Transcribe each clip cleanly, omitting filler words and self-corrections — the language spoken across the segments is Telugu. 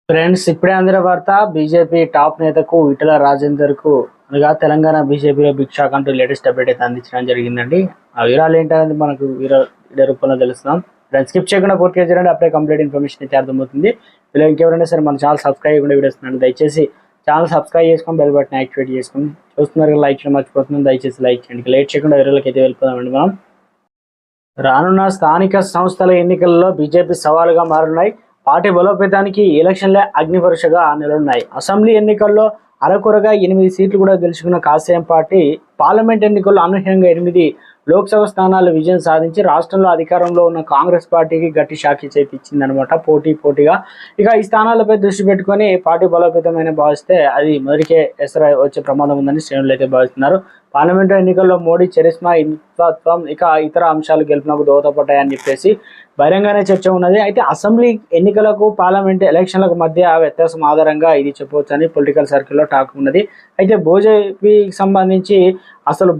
ఫ్రెండ్స్, ఇప్పుడే అందిన వార్త. బీజేపీ టాప్ నేతకు ఈటెల రాజేందర్ కు అనగా తెలంగాణ బీజేపీలో బిగ్ షాక్ అంటూ లేటెస్ట్ అప్డేట్ అయితే అందించడం జరిగిందండి. ఆ వివరాలు ఏంటనేది మనకు వీడియో రూపంలో తెలుస్తున్నాం. ఫ్రెండ్స్, స్కిప్ చేయకుండా పూర్తిగా చేయండి. అప్పుడే కంప్లీట్ ఇన్ఫర్మేషన్ అయితే అర్థమవుతుంది. ఇలా ఇంకెవరైనా సరే మన ఛానల్ సబ్స్క్రైబ్ చేయకుండా వీడియోస్ దయచేసి ఛానల్ సబ్స్క్రైబ్ చేసుకొని బెల్ బటన్ యాక్టివేట్ చేసుకొని చూస్తున్నారు. లైక్ చేయడం మర్చిపోతుంది. దయచేసి లైక్ చేయండి. లేట్ చేయకుండా వీడియోలోకి అయితే వెళ్ళిపోదామండి. మనం రానున్న స్థానిక సంస్థల ఎన్నికల్లో బీజేపీ సవాలుగా మారున్నాయి. పార్టీ బలోపేతానికి ఎలక్షన్లే అగ్నిపరీక్షగా నిలున్నాయి. అసెంబ్లీ ఎన్నికల్లో అరకొరగా 8 సీట్లు కూడా గెలుచుకున్న కాషాయం పార్టీ పార్లమెంట్ ఎన్నికల్లో అనూహ్యంగా 8 లోక్సభ స్థానాలు విజయం సాధించి రాష్ట్రంలో అధికారంలో ఉన్న కాంగ్రెస్ పార్టీకి గట్టి షాక్ ఇచ్చిందనమాట. పోటీగా ఇక ఈ స్థానాలపై దృష్టి పెట్టుకొని పార్టీ బలోపేతమైన భావిస్తే అది మొదటికే ఎసరు వచ్చే ప్రమాదం ఉందని శ్రేణులు అయితే భావిస్తున్నారు. పార్లమెంటు ఎన్నికల్లో మోడీ చరిస్మా, హిందుత్వం ఇక ఇతర అంశాలు గెలుపునకు దోహదపడ్డాయని చెప్పేసి బహిరంగానే చర్చ ఉన్నది. అయితే అసెంబ్లీ ఎన్నికలకు పార్లమెంట్ ఎలక్షన్లకు మధ్య వ్యత్యాసం ఆధారంగా ఇది చెప్పవచ్చని పొలిటికల్ సర్కిల్లో టాక్ ఉన్నది. అయితే బీజేపీకి సంబంధించి అసలు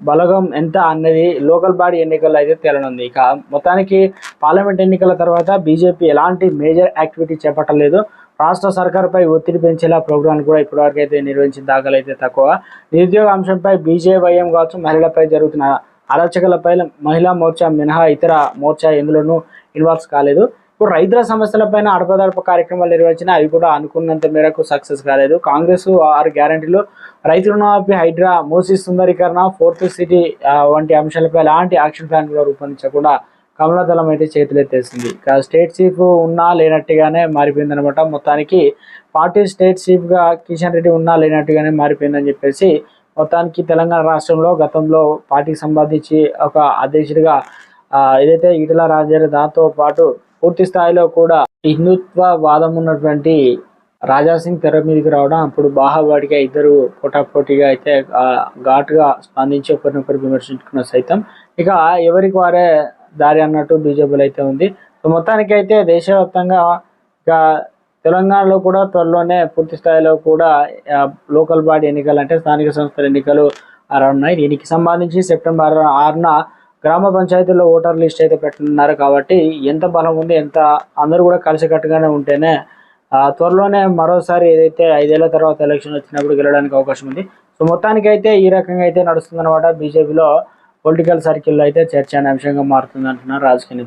బలగం ఎంత అన్నది లోకల్ బాడీ ఎన్నికల్లో అయితే తేలనుంది. ఇక మొత్తానికి పార్లమెంట్ ఎన్నికల తర్వాత బీజేపీ ఎలాంటి మేజర్ యాక్టివిటీ చేపట్టలేదు. రాష్ట్ర సర్కారుపై ఒత్తిడి పెంచేలా ప్రోగ్రాంలు కూడా ఇప్పటివరకు అయితే నిర్వహించిన దాఖలు అయితే తక్కువ. నిరుద్యోగ అంశంపై బీజేవైఎం కావచ్చు, మహిళలపై జరుగుతున్న అరాచకాలపై మహిళా మోర్చా మినహా ఇతర మోర్చా ఎందులోనూ ఇన్వాల్వ్ కాలేదు. ఇప్పుడు రైతుల సమస్యలపైన అడపదడప కార్యక్రమాలు నిర్వహించిన అవి కూడా అనుకున్నంత మేరకు సక్సెస్ కాలేదు. కాంగ్రెస్ 6 గ్యారంటీలు, రైతు రుణమాఫీ, హైడ్రా, మూసీ సుందరీకరణ, 4th సిటీ వంటి అంశాలపై ఎలాంటి యాక్షన్ ప్లాన్ కూడా రూపొందించకుండా కమలదళం అయితే చేతులెత్తేసింది. ఇక స్టేట్ చీఫ్ ఉన్నా లేనట్టుగానే మారిపోయిందనమాట. మొత్తానికి పార్టీ స్టేట్ చీఫ్గా కిషన్ రెడ్డి ఉన్నా లేనట్టుగానే మారిపోయిందని చెప్పేసి మొత్తానికి తెలంగాణ రాష్ట్రంలో గతంలో పార్టీకి సంబంధించి ఒక అధ్యక్షుడిగా ఏదైతే ఈటెల రాజేందర్, దాంతో పాటు పూర్తి స్థాయిలో కూడా హిందుత్వ వాదం ఉన్నటువంటి రాజాసింగ్ తెర మీదకి రావడం, అప్పుడు బాహావాడిగా ఇద్దరు పోటాపోటీగా అయితే ఘాటుగా స్పందించి ఒకరినొకరు విమర్శించుకున్న సైతం ఇక ఎవరికి వారే దారి అన్నట్టు బీజేపీలో అయితే ఉంది. సో మొత్తానికి అయితే దేశవ్యాప్తంగా ఇక తెలంగాణలో కూడా త్వరలోనే పూర్తి స్థాయిలో కూడా లోకల్ బాడీ ఎన్నికలు అంటే స్థానిక సంస్థల ఎన్నికలు రానున్నాయి. దీనికి సంబంధించి సెప్టెంబర్ 6న గ్రామ పంచాయతీల్లో ఓటర్ లిస్ట్ అయితే పెట్టనున్నారు. కాబట్టి ఎంత బలం ఉంది, ఎంత అందరూ కూడా కలిసికట్టుగానే ఉంటేనే త్వరలోనే మరోసారి ఏదైతే 5 ఏళ్ల తర్వాత ఎలక్షన్ వచ్చినప్పుడు గెలవడానికి అవకాశం ఉంది. సో మొత్తానికి అయితే ఈ రకంగా అయితే నడుస్తుందన్నమాట. బీజేపీలో పొలిటికల్ సర్కిల్లో అయితే చర్చ అనే అంశంగా మారుతుంది అంటున్నారు రాజకీయ